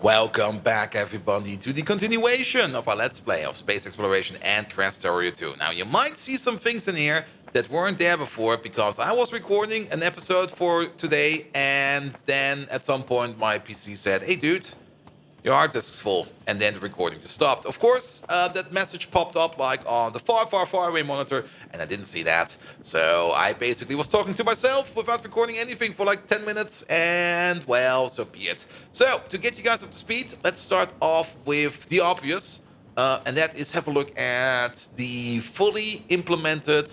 Welcome back, everybody, to the continuation of our Let's Play of Space Exploration and Krastorio 2. Now, you might see some things in here that weren't there before because I was recording an episode for today, and then at some point my PC said, "Hey, dude, your hard disk is full," and then the recording just stopped. Of course, that message popped up like on the far away monitor, and I didn't see that. So I basically was talking to myself without recording anything for like 10 minutes, and well, so be it. So, to get you guys up to speed, let's start off with the obvious, and that is have a look at the fully implemented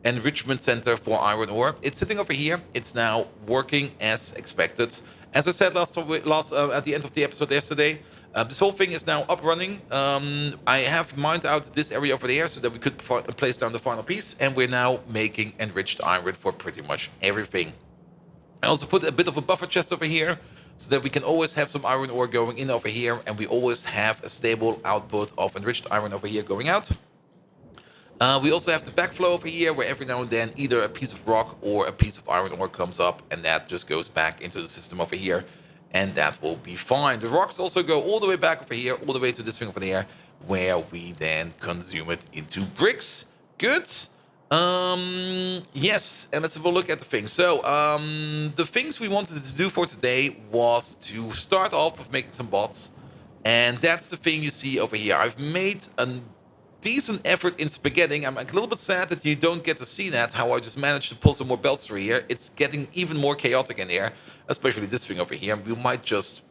enrichment center for iron ore. It's sitting over here. It's now working as expected. As I said last at the end of the episode yesterday, this whole thing is now up running. I have mined out this area over there so that we could place down the final piece, and we're now making enriched iron for pretty much everything. I also put a bit of a buffer chest over here so that we can always have some iron ore going in over here, and we always have a stable output of enriched iron over here going out. We also have the backflow over here, where every now and then either a piece of rock or a piece of iron ore comes up, and that just goes back into the system over here, and that will be fine. The rocks also go all the way back over here, all the way to this thing over there, where we then consume it into bricks. Good. Yes, and let's have a look at the things. So, the things we wanted to do for today was to start off with making some bots, and that's the thing you see over here. I've made a decent effort in spaghetting. I'm a little bit sad that you don't get to see that, how I just managed to pull some more belts through here. It's getting even more chaotic in here, especially this thing over here. We might just...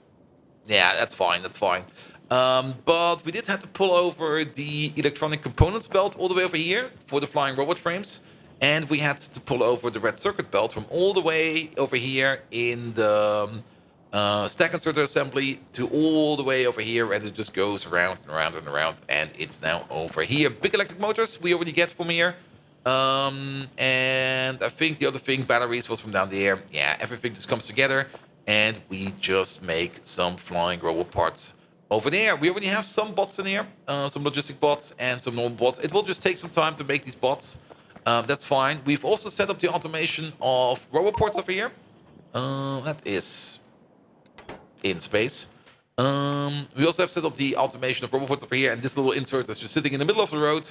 yeah, that's fine, that's fine. But we did have to pull over the electronic components belt all the way over here for the flying robot frames. And we had to pull over the red circuit belt from all the way over here in the stack inserter assembly to all the way over here, and it just goes around and around and around, and it's now over here. Big electric motors we already get from here. And I think the other thing, batteries, was from down there. Yeah, everything just comes together, and we just make some flying robot parts over there. We already have some bots in here, some logistic bots and some normal bots. It will just take some time to make these bots. That's fine. We've also set up the automation of robot ports over here. That is in space. We also have set up the automation of robots over here, and this little insert is just sitting in the middle of the road.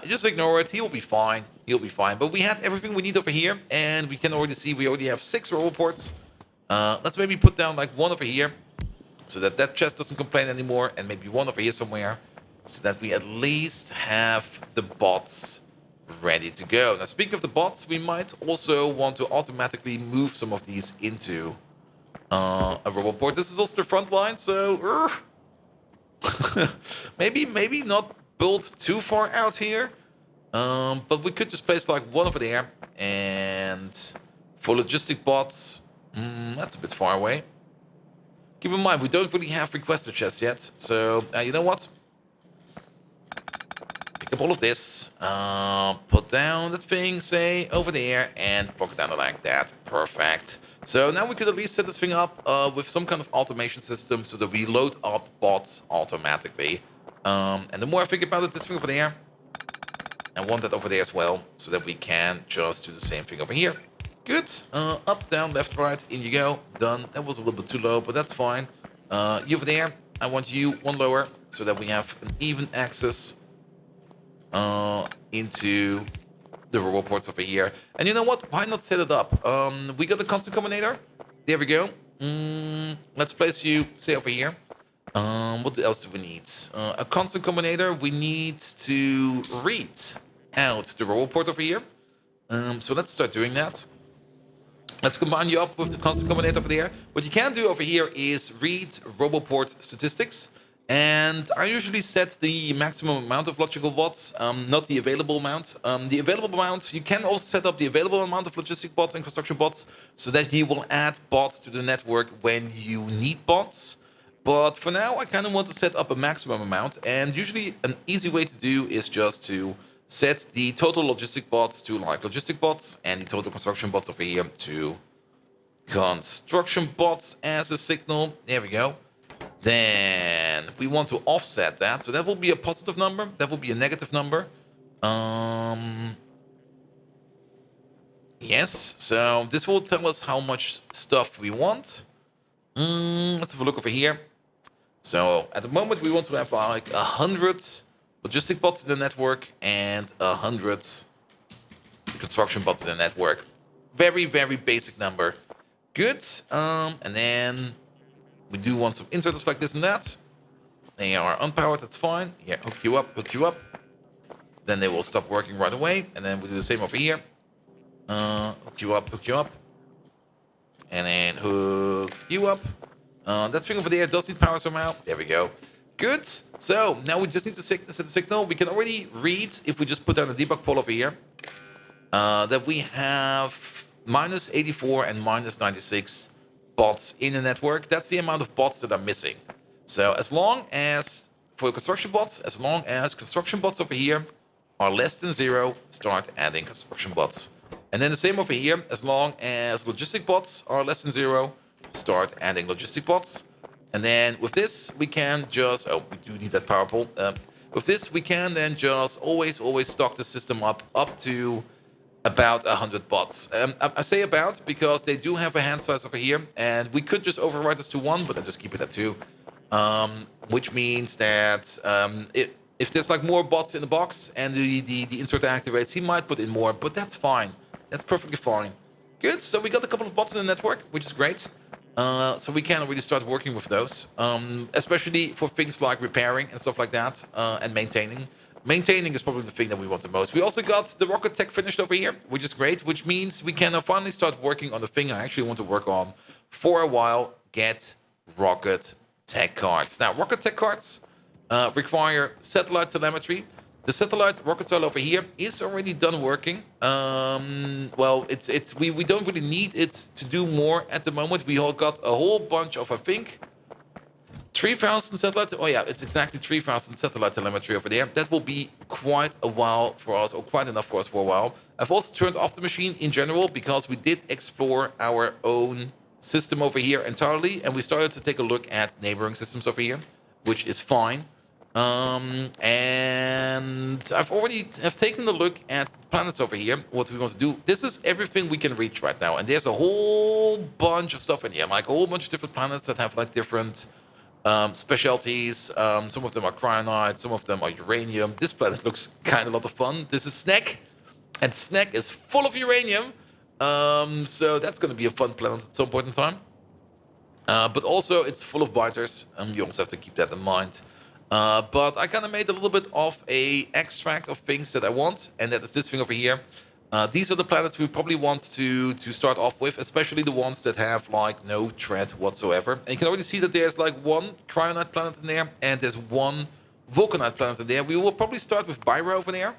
Just ignore it. He'll be fine. He'll be fine. But we had everything we need over here, and we can already see we already have 6 roboports. Let's maybe put down like one over here, so that that chest doesn't complain anymore, and maybe one over here somewhere, so that we at least have the bots ready to go. Now, speaking of the bots, we might also want to automatically move some of these into a robot port. This is also the front line, so maybe not build too far out here. But we could just place like one over there, and for logistic bots, that's a bit far away. Keep in mind, we don't really have requester chests yet, so you know what? Pick up all of this, put down that thing, say, over there, and plug it down like that. Perfect. So now we could at least set this thing up with some kind of automation system so that we load up bots automatically. And the more I think about it, this thing over there, I want that over there as well, so that we can just do the same thing over here. Good. Up, down, left, right, in you go. Done. That was a little bit too low, but that's fine. You over there, I want you one lower, so that we have an even access into the robot ports over here. And you know what? Why not set it up? We got the constant combinator. There we go. Let's place you, say, over here. What else do we need? A constant combinator. We need to read out the robot port over here. So let's start doing that. Let's combine you up with the constant combinator over there. What you can do over here is read roboport statistics. And I usually set the maximum amount of logical bots, not the available amount. The available amount, you can also set up the available amount of logistic bots and construction bots so that you will add bots to the network when you need bots. But for now, I kind of want to set up a maximum amount. And usually an easy way to do is just to set the total logistic bots to like logistic bots and the total construction bots over here to construction bots as a signal. There we go. Then we want to offset that. So that will be a positive number. That will be a negative number. Yes. So this will tell us how much stuff we want. Let's have a look over here. So at the moment, we want to have like 100 logistic bots in the network and 100 construction bots in the network. Very, very basic number. Good. And then we do want some inserters like this and that. They are unpowered, that's fine. Yeah, hook you up, hook you up. Then they will stop working right away. And then we do the same over here. Hook you up, hook you up. And then hook you up. That thing over there does need power somehow. There we go. Good. So now we just need to set the signal. We can already read, if we just put down the debug poll over here, that we have minus 84 and minus 96 bots in the network. That's the amount of bots that are missing. So as long as, for construction bots, as long as construction bots over here are less than 0, start adding construction bots. And then the same over here, as long as logistic bots are less than 0, start adding logistic bots. And then with this, we can just, oh, we do need that power pole. With this, we can then just always stock the system up to about 100 bots. I say about because they do have a hand size over here, and we could just override this to 1, but I'll just keep it at 2. Which means that if there's like more bots in the box and the inserter activates, he might put in more, but that's fine. That's perfectly fine. Good, so we got a couple of bots in the network, which is great. So we can already start working with those, especially for things like repairing and stuff like that, and maintaining. Maintaining is probably the thing that we want the most. We also got the rocket tech finished over here, which is great, which means we can finally start working on the thing I actually want to work on for a while, get rocket tech cards. Now, rocket tech cards require satellite telemetry. The satellite rocket cell over here is already done working. Well, we don't really need it to do more at the moment. We all got a whole bunch of, I think, 3,000 satellite. Oh yeah, it's exactly 3,000 satellite telemetry over there. That will be quite a while for us, or quite enough for us for a while. I've also turned off the machine in general because we did explore our own system over here entirely, and we started to take a look at neighboring systems over here, which is fine. And I've already taken a look at planets over here, what we want to do. This is everything we can reach right now, and there's a whole bunch of stuff in here, like a whole bunch of different planets that have like different specialties. Some of them are cryonite, some of them are uranium. This planet looks kind of a lot of fun. This is Snack, and Snack is full of uranium. So that's going to be a fun planet at some point in time. But also it's full of biters, and you also have to keep that in mind. But I kind of made a little bit of a extract of things that I want, and that is this thing over here. These are the planets we probably want to start off with, especially the ones that have like no threat whatsoever. And you can already see that there's like one cryonite planet in there, and there's one vulcanite planet in there. We will probably start with Byra over there,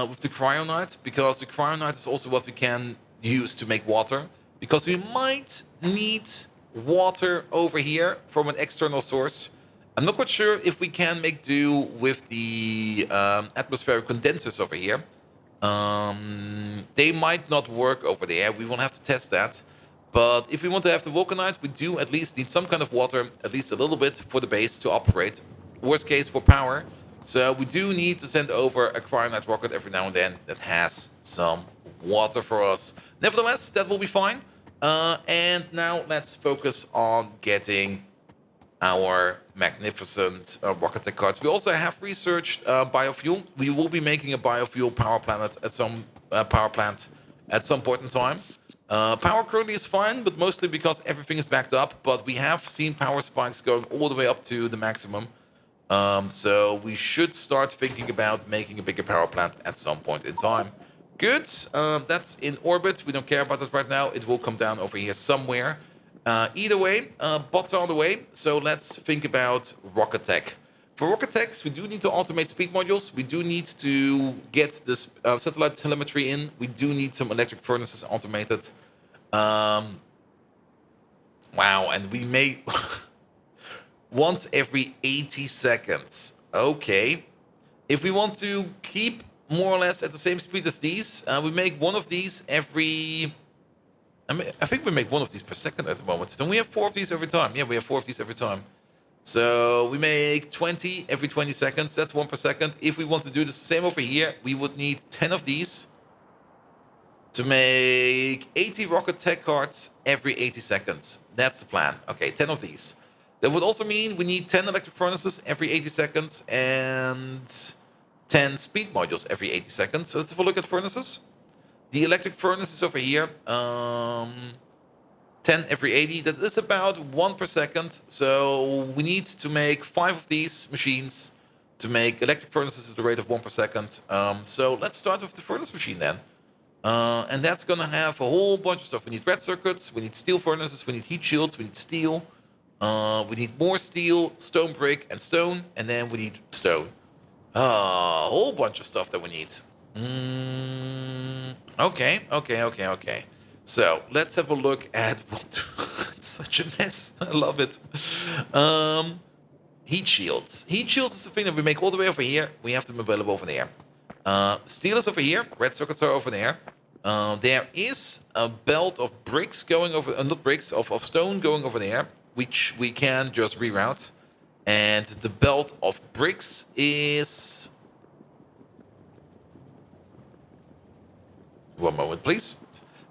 with the cryonite, because the cryonite is also what we can use to make water, because we might need water over here from an external source. I'm not quite sure if we can make do with the atmospheric condensers over here. They might not work over there. We will have to test that. But if we want to have the vulcanite, we do at least need some kind of water, at least a little bit, for the base to operate. Worst case, for power. So we do need to send over a cryonite rocket every now and then that has some water for us. Nevertheless, that will be fine. And now let's focus on getting our magnificent rocket tech cards. We also have researched biofuel. We will be making a biofuel power plant at some point in time. Power currently is fine, but mostly because everything is backed up. But we have seen power spikes going all the way up to the maximum. So we should start thinking about making a bigger power plant at some point in time. Good. That's in orbit. We don't care about that right now. It will come down over here somewhere. Either way, bots are on the way, so let's think about rocket tech. For rocket techs, we do need to automate speed modules. We do need to get this satellite telemetry in. We do need some electric furnaces automated. Wow, and we may... once every 80 seconds. Okay. If we want to keep more or less at the same speed as these, we make one of these every... I think we make one of these per second at the moment. Don't we have 4 of these every time? Yeah, we have 4 of these every time. So we make 20 every 20 seconds. That's 1 per second. If we want to do the same over here, we would need 10 of these to make 80 rocket tech cards every 80 seconds. That's the plan. Okay, 10 of these. That would also mean we need 10 electric furnaces every 80 seconds and 10 speed modules every 80 seconds. So let's have a look at furnaces. The electric furnaces over here, 10 every 80, that is about 1 per second. So we need to make 5 of these machines to make electric furnaces at the rate of 1 per second. So let's start with the furnace machine then. And that's going to have a whole bunch of stuff. We need red circuits, we need steel furnaces, we need heat shields, we need steel. We need more steel, stone brick, and stone. And then we need stone. A whole bunch of stuff that we need. Okay. So let's have a look at what. It's such a mess. I love it. Heat shields. Heat shields is the thing that we make all the way over here. We have them available over there. Steel is over here. Red circuits are over there. There is a belt of bricks going over, not bricks, of stone going over there, which we can just reroute. And the belt of bricks is... One moment, please.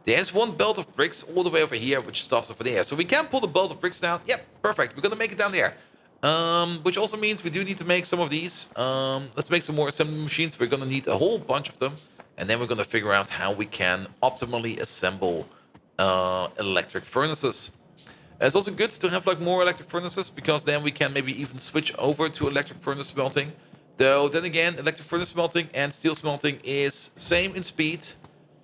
There's one belt of bricks all the way over here, which stops over there. So we can pull the belt of bricks down. Yep, perfect. We're going to make it down there. Which also means we do need to make some of these. Let's make some more assembly machines. We're going to need a whole bunch of them. And then we're going to figure out how we can optimally assemble electric furnaces. It's also good to have like more electric furnaces, because then we can maybe even switch over to electric furnace smelting. Though then again, electric furnace smelting and steel smelting is same in speed.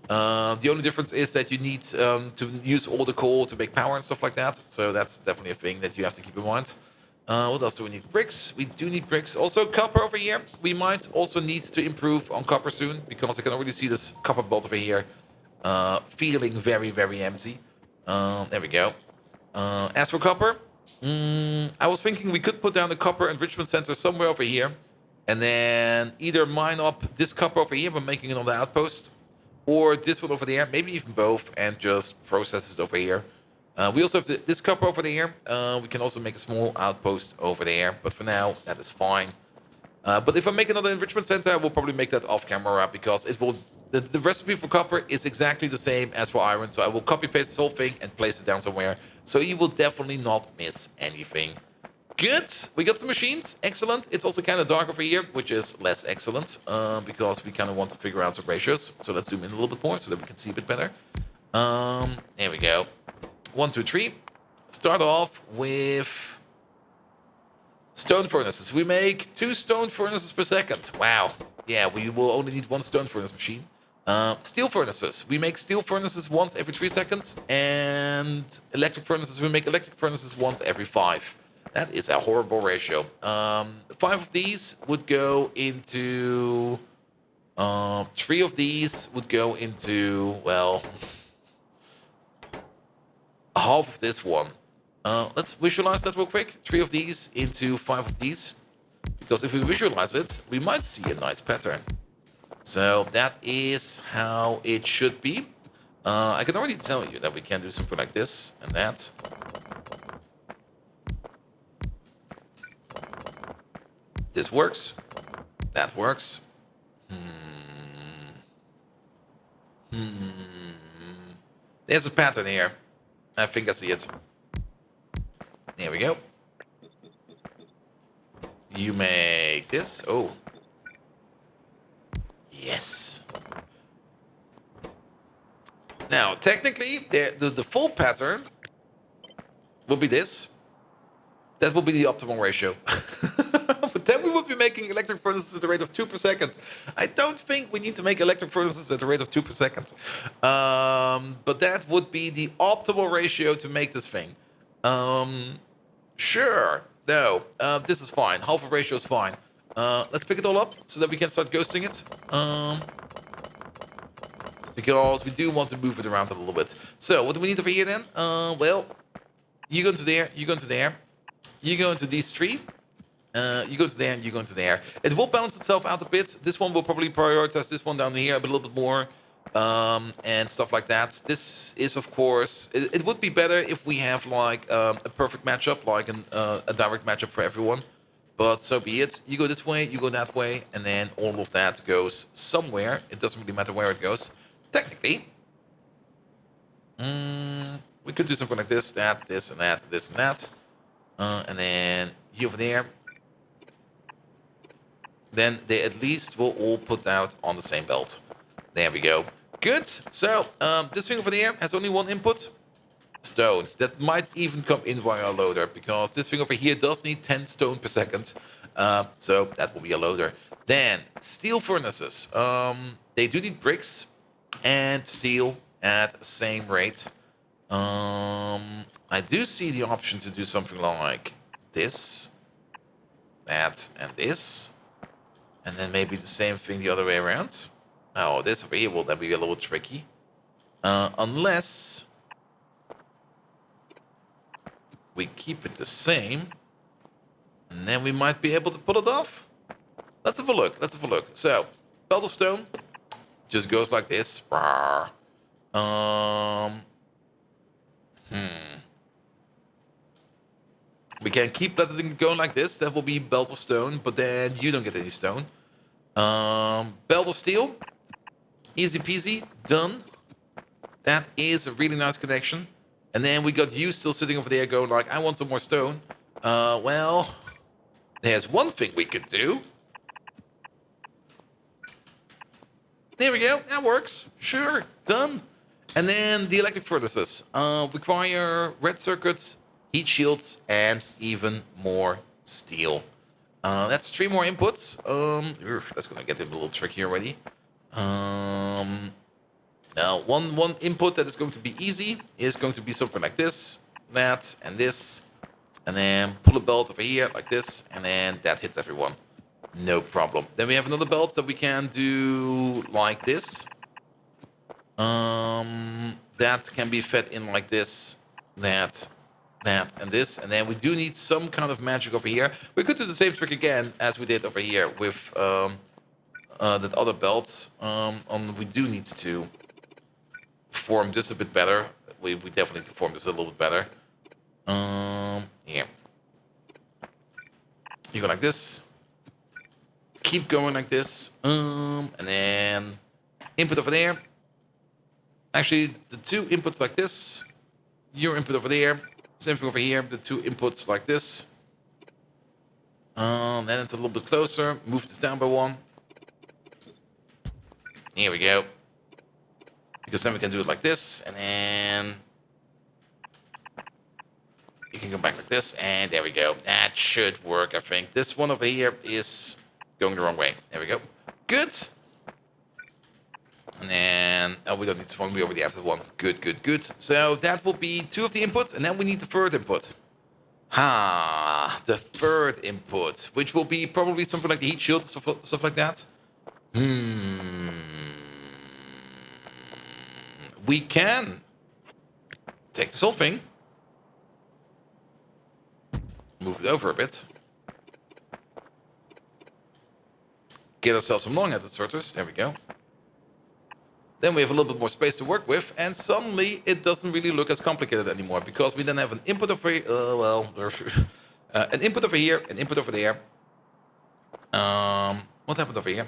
The only difference is that you need to use all the coal to make power and stuff like that. So that's definitely a thing that you have to keep in mind. What else do we need? Bricks. We do need bricks. Also copper over here. We might also need to improve on copper soon, because I can already see this copper belt over here feeling very, very empty. There we go. As for copper, I was thinking we could put down the copper enrichment center somewhere over here, and then either mine up this copper over here by making it on the outpost, or this one over there, maybe even both, and just process it over here. We also have this copper over there. We can also make a small outpost over there, but for now, that is fine. But if I make another enrichment center, I will probably make that off camera, because it will. The recipe for copper is exactly the same as for iron, so I will copy paste this whole thing and place it down somewhere, so you will definitely not miss anything. Good, we got some machines, excellent. It's also kind of dark over here, which is less excellent, because we kind of want to figure out some ratios. So let's zoom in a little bit more so that we can see a bit better. There we go. 1, 2, 3. Start off with stone furnaces. We make 2 stone furnaces per second. Wow. Yeah, we will only need 1 stone furnace machine. Steel furnaces. We make steel furnaces once every 3 seconds. And electric furnaces, we make electric furnaces once every 5. That is a horrible ratio. 5 of these would go into... 3 of these would go into, well... half of this one. Let's visualize that real quick. 3 of these into 5 of these. Because if we visualize it, we might see a nice pattern. So that is how it should be. I can already tell you that we can do something like this and that. This works. That works. There's a pattern here. I think I see it. There we go. You make this. Oh. Yes. Now, technically, the full pattern will be this. That will be the optimal ratio. But then we would be making electric furnaces at the rate of 2 per second. I don't think we need to make electric furnaces at the rate of 2 per second. But that would be the optimal ratio to make this thing. Sure. No. This is fine. Half a ratio is fine. Let's pick it all up so that we can start ghosting it. Because we do want to move it around a little bit. So, what do we need over here then? Well, you go into there, you go into there. You go into these 3. You go to there and you go into there. It will balance itself out a bit. This one will probably prioritize this one down here a little bit more. And stuff like that. This is, of course... It would be better if we have, like, a perfect matchup, like a direct matchup for everyone. But so be it. You go this way, you go that way, and then all of that goes somewhere. It doesn't really matter where it goes. Technically. We could do something like this, that, this, and that, this, and that. And then you over there. Then they at least will all put out on the same belt. There we go. Good. So this thing over there has only one input. Stone. That might even come in via a loader, because this thing over here does need 10 stone per second. So that will be a loader. Then steel furnaces. They do need bricks and steel at the same rate. I do see the option to do something like this, that, and this. And then maybe the same thing the other way around. Oh, this over here will then be a little tricky. Unless we keep it the same. And then we might be able to pull it off. Let's have a look. Let's have a look. So, belt of stone just goes like this. We can keep letting it go like this. That will be belt of stone, but then you don't get any stone. Belt of steel. Easy peasy. Done. That is a really nice connection. And then we got you still sitting over there going like, I want some more stone. Well, there's one thing we could do. There we go. That works. Sure. Done. And then the electric furnaces require red circuits, heat shields, and even more steel. That's 3 more inputs. That's gonna get a little tricky already. Now, one input that is going to be easy is going to be something like this, that, and this. And then pull a belt over here like this, and then that hits everyone. No problem. Then we have another belt that we can do like this. That can be fed in like this, that, and this. And then we do need some kind of magic over here. We could do the same trick again as we did over here with that other belt. We do need to form this a bit better. We definitely need to form this a little bit better. Here. You go like this. Keep going like this. And then input over there. Actually, the 2 inputs like this. Your input over there. Same thing over here. The 2 inputs like this. Then it's a little bit closer. Move this down by 1. Here we go. Because then we can do it like this. And then you can go back like this. And there we go. That should work, I think. This one over here is going the wrong way. There we go. Good. And then, oh, we don't need this one. We already have the one. Good, good, good. So that will be 2 of the inputs. And then we need the 3rd input. The 3rd input. Which will be probably something like the heat shield, stuff like that. We can take this whole thing. Move it over a bit. Get ourselves some long-headed sorters. There we go. Then we have a little bit more space to work with, and suddenly it doesn't really look as complicated anymore, because we then have an input over here. An input over here, an input over there. What happened over here?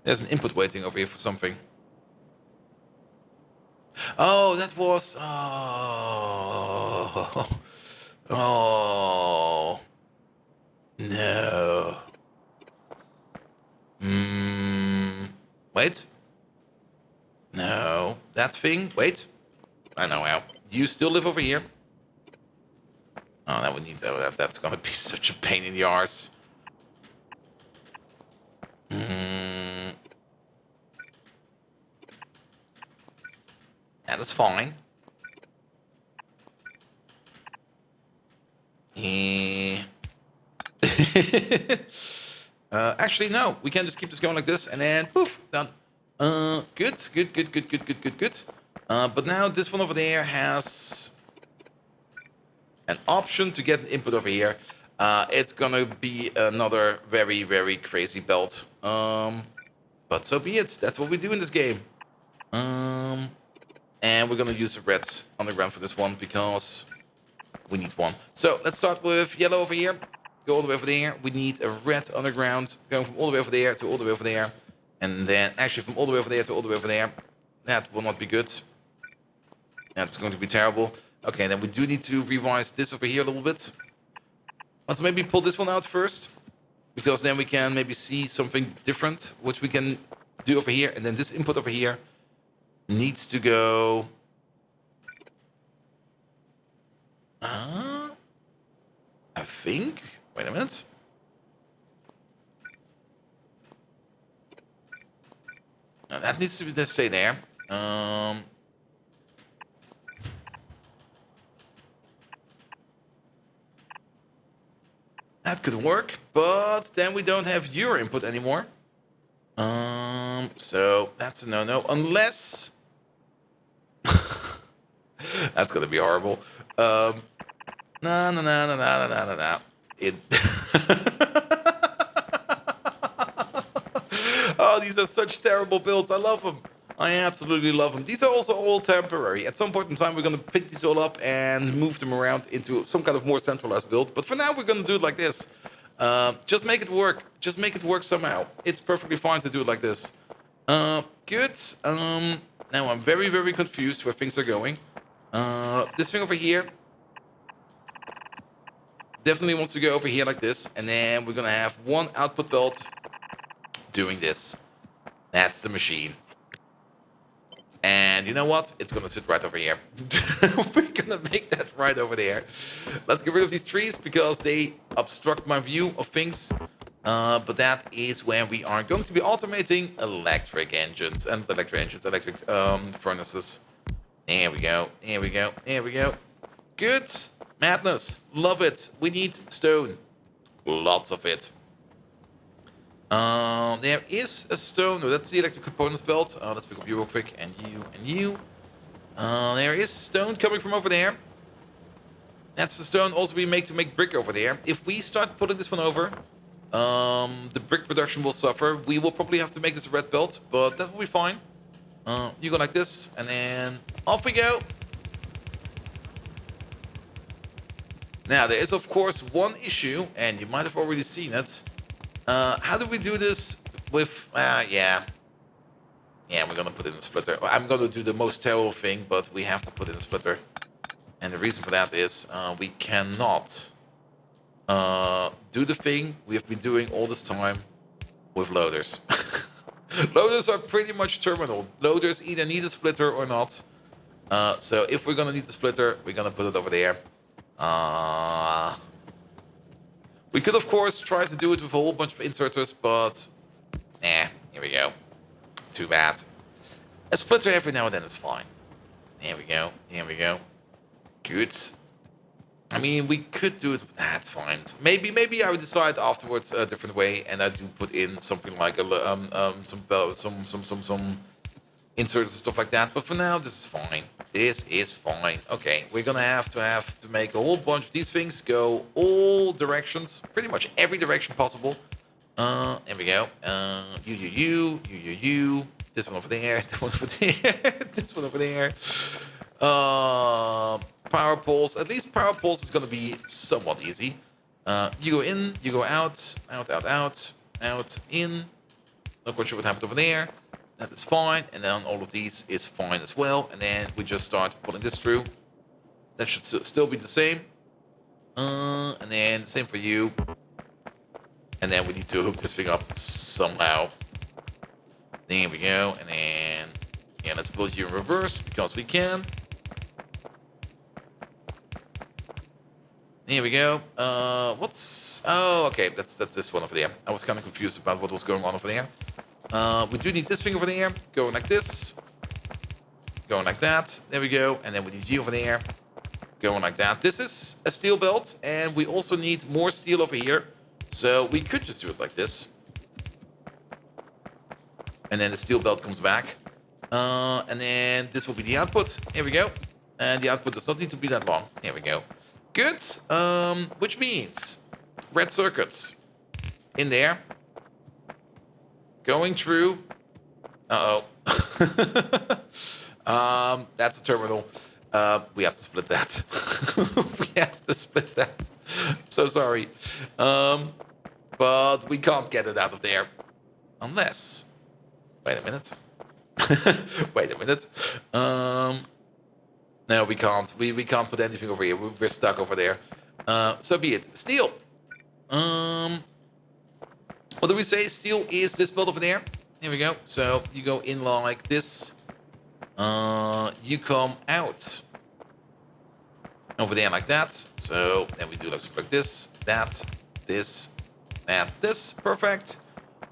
There's an input waiting over here for something. Oh, that was. Oh. No. Wait. No. That thing. Wait. I know how. You still live over here. Oh, that would need. That's gonna be such a pain in the arse. That is fine. Actually, no. We can just keep this going like this, and then poof, done. Good. But now this one over there has an option to get an input over here. It's gonna be another very, very crazy belt. But so be it. That's what we do in this game. And we're gonna use a red underground for this one because we need one. So let's start with yellow over here. Go all the way over there. We need a red underground going from all the way over there to all the way over there. And then actually from all the way over there to all the way over there. That will not be good. That's going to be terrible. Okay, then we do need to revise this over here a little bit. Let's maybe pull this one out first, because then we can maybe see something different, which we can do over here. And then this input over here needs to go... I think... Wait a minute. No, that needs to stay there. That could work, but then we don't have your input anymore. So that's a no-no, unless... That's gonna be horrible. No. It... Oh, these are such terrible builds. I love them. I absolutely love them. These are also all temporary. At some point in time, we're going to pick these all up and move them around into some kind of more centralized build. But for now, we're going to do it like this. Just make it work. Just make it work somehow. It's perfectly fine to do it like this. Good. Now I'm very, very confused where things are going. This thing over here definitely wants to go over here like this. And then we're going to have one output belt doing this. That's the machine. And you know what? It's gonna sit right over here. We're gonna make that right over there. Let's get rid of these trees because they obstruct my view of things. But that is when we are going to be automating electric engines and electric furnaces. There we go. There we go. There we go. Good. Madness. Love it. We need stone. Lots of it. There is a stone. No, that's the electric components belt. Let's pick up you real quick, and you, and you. There is stone coming from over there. That's the stone also we make to make brick over there. If we start putting this one over, the brick production will suffer. We will probably have to make this a red belt, but that will be fine. You go like this, and then off we go. Now, there is, of course, one issue, and you might have already seen it. How do we do this with... yeah. Yeah, we're going to put in a splitter. I'm going to do the most terrible thing, but we have to put in a splitter. And the reason for that is we cannot do the thing we have been doing all this time with loaders. Loaders are pretty much terminal. Loaders either need a splitter or not. So if we're going to need the splitter, we're going to put it over there. We could, of course, try to do it with a whole bunch of inserters, but... here we go. Too bad. A splitter every now and then is fine. There we go. There we go. Good. I mean, we could do it... That's fine. Maybe I would decide afterwards a different way, and I do put in something like a, some inserters and stuff like that. But for now, this is fine. This is fine. Okay, we're gonna have to make a whole bunch of these things go all directions, pretty much every direction possible. There we go. You. This one over there. That one over there. This one over there. Power poles. At least power poles is gonna be somewhat easy. You go in. You go out. Out. In. Not quite sure what happened over there. That is fine, and then all of these is fine as well. And then we just start pulling this through. That should still be the same. And then the same for you. And then we need to hook this thing up somehow. There we go. And then, yeah, let's put you in reverse because we can. Here we go. What's... Oh, okay, that's this one over there. I was kind of confused about what was going on over there. We do need this thing over there, going like this, going like that, there we go, and then we need you over there, going like that. This is a steel belt, and we also need more steel over here, so we could just do it like this. And then the steel belt comes back, and then this will be the output, here we go, and the output does not need to be that long, here we go. Good, which means red circuits in there. Going through. That's a terminal. We have to split that. We have to split that. I'm so sorry. But we can't get it out of there. Unless... Wait a minute. Wait a minute. No, we can't. We can't put anything over here. We're stuck over there. So be it. Steel. What do we say? Steel is this build over there. Here we go. So you go in like this. You come out over there like that. So then we do like this, that, this, and this. Perfect.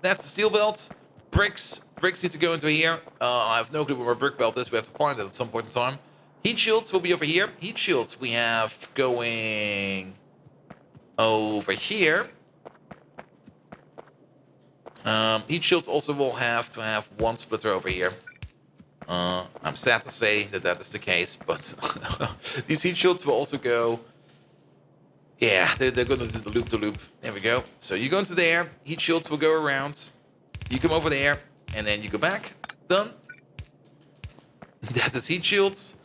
That's the steel belt. Bricks. Bricks need to go into here. I have no clue where brick belt is. We have to find it at some point in time. Heat shields will be over here. Heat shields we have going over here. Heat shields also will have to have one splitter over here. I'm sad to say that that is the case, but these heat shields will also go... Yeah, they're going to do the loop-to-loop. There we go. So you go into there. Heat shields will go around. You come over there, and then you go back. Done. That is heat shields.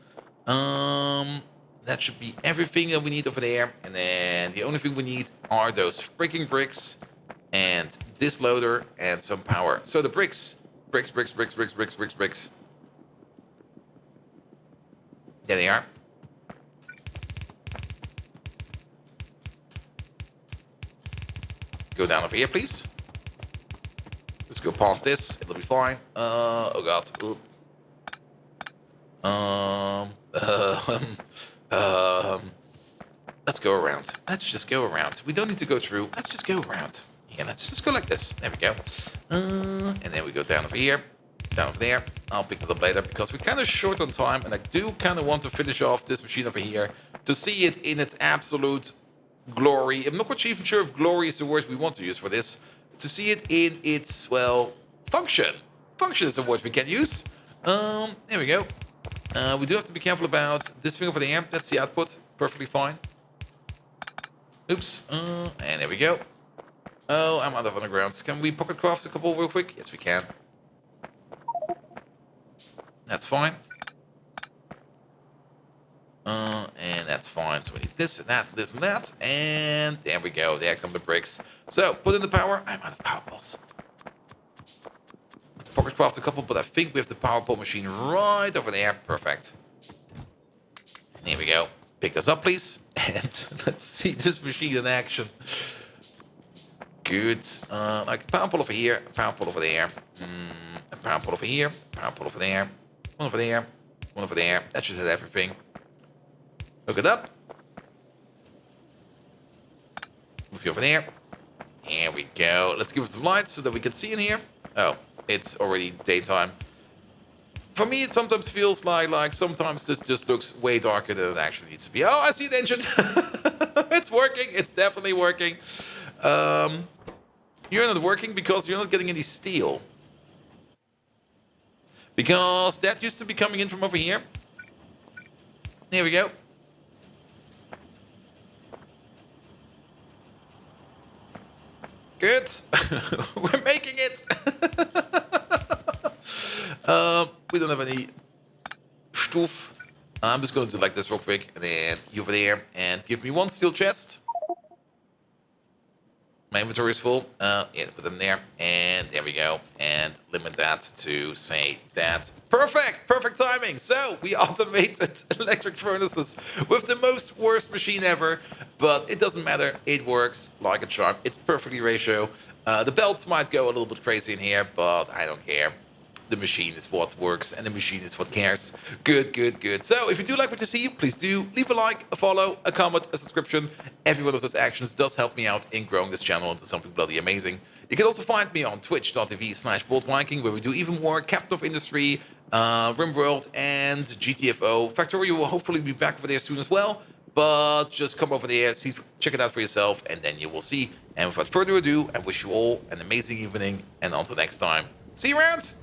That should be everything that we need over there. And then the only thing we need are those freaking bricks and this loader and some power. So the bricks. Bricks. There they are. Go down over here, please. Let's go past this. It'll be fine. Oh god. Let's go around. Let's just go around. We don't need to go through. Let's just go around. Yeah, let's just go like this. There we go. And then we go down over here. Down over there. I'll pick it up later because we're kind of short on time. And I do kind of want to finish off this machine over here to see it in its absolute glory. I'm not quite even sure if glory is the word we want to use for this. To see it in its, well, function. Function is the word we can use. There we go. We do have to be careful about this thing over there. That's the output. Perfectly fine. Oops. And there we go. Oh, I'm out of undergrounds. Can we pocket craft a couple real quick? Yes, we can. That's fine. And that's fine. So we need this and that, this and that. And there we go. There come the bricks. So, put in the power. I'm out of power poles. Let's pocket craft a couple, but I think we have the power pole machine right over there. Perfect. And here we go. Pick this up, please. And let's see this machine in action. Good. Like a power pole over here, a power pole over there. A power pole over here, a power pole over there. One over there, one over there. That should hit everything. Hook it up. Move you over there. Here we go. Let's give it some light so that we can see in here. Oh, it's already daytime. For me, it sometimes feels like sometimes this just looks way darker than it actually needs to be. Oh, I see the engine. It's working. It's definitely working. You're not working because you're not getting any steel. Because that used to be coming in from over here. Here we go. Good. We're making it. We don't have any stuff. I'm just going to do like this real quick. And then you over there. And give me one steel chest. My inventory is full. Yeah, put them there. And there we go. And limit that to, say, that. Perfect! Perfect timing! So, we automated electric furnaces with the most worst machine ever. But it doesn't matter. It works like a charm. It's perfectly ratio. The belts might go a little bit crazy in here, but I don't care. The machine is what works, and the machine is what cares. Good, good, good. So, if you do like what you see, please do leave a like, a follow, a comment, a subscription. Every one of those actions does help me out in growing this channel into something bloody amazing. You can also find me on twitch.tv/BoldViking, where we do even more Captain of Industry, RimWorld, and GTFO. Factorio will hopefully be back over there soon as well. But just come over there, check it out for yourself, and then you will see. And without further ado, I wish you all an amazing evening, and until next time, see you around!